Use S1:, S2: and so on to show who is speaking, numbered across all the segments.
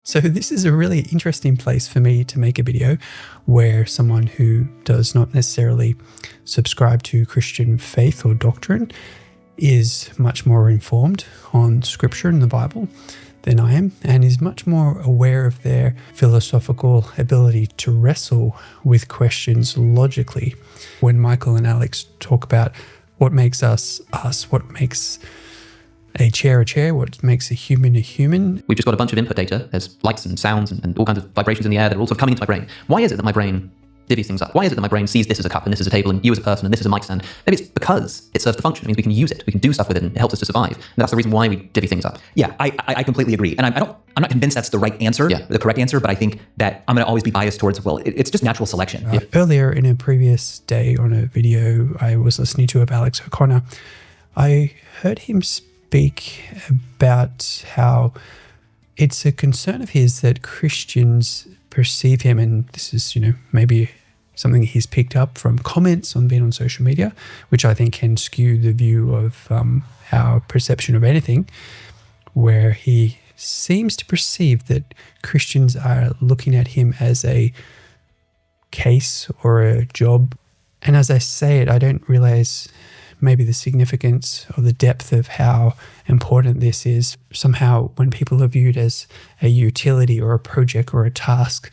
S1: So this is a really interesting place for me to make a video where someone who does not necessarily subscribe to Christian faith or doctrine is much more informed on scripture and the Bible than I am, and is much more aware of their philosophical ability to wrestle with questions logically. When Michael and Alex talk about what makes us us, what makes a chair, what makes a human.
S2: We've just got a bunch of input data. There's lights and sounds and all kinds of vibrations in the air that are all sort of coming into my brain. Why is it that my brain divvies things up? Why is it that my brain sees this as a cup and this as a table and you as a person and this as a mic stand? Maybe it's because it serves the function. It means we can use it. We can do stuff with it and it helps us to survive. And that's the reason why we divvy things up.
S3: Yeah, I completely agree. And I'm not convinced that's the right answer, the correct answer, but I think that I'm going to always be biased towards, it's just natural selection.
S1: Earlier in a previous day on a video I was listening to of Alex O'Connor, I heard him speak about how it's a concern of his that Christians perceive him, and this is, maybe something he's picked up from comments on being on social media, which I think can skew the view of our perception of anything, where he seems to perceive that Christians are looking at him as a case or a job. And as I say it, I don't realize maybe the significance or the depth of how important this is. Somehow when people are viewed as a utility or a project or a task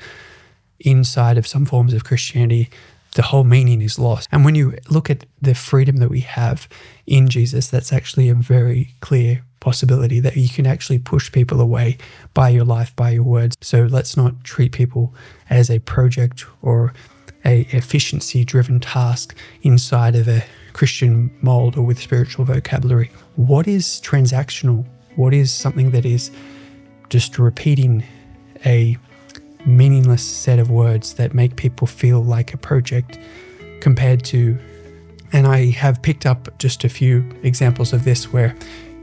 S1: inside of some forms of Christianity, the whole meaning is lost. And when you look at the freedom that we have in Jesus, that's actually a very clear possibility that you can actually push people away by your life, by your words. So let's not treat people as a project or a efficiency-driven task inside of a Christian mold or with spiritual vocabulary. What is transactional? What is something that is just repeating a meaningless set of words that make people feel like a project compared to, and I have picked up just a few examples of this where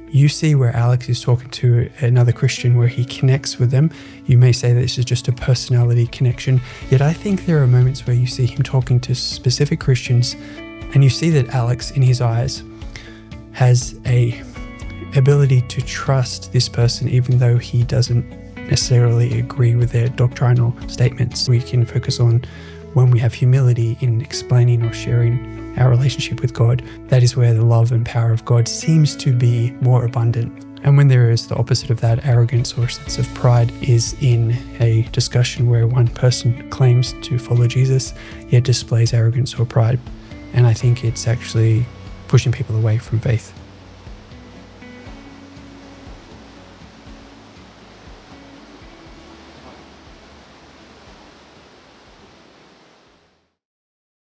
S1: you see where Alex is talking to another Christian where he connects with them. You may say that this is just a personality connection, yet I think there are moments where you see him talking to specific Christians and you see that Alex, in his eyes, has a ability to trust this person even though he doesn't necessarily agree with their doctrinal statements. We can focus on when we have humility in explaining or sharing our relationship with God. That is where the love and power of God seems to be more abundant. And when there is the opposite of that, arrogance or sense of pride, is in a discussion where one person claims to follow Jesus, yet displays arrogance or pride. And I think it's actually pushing people away from faith.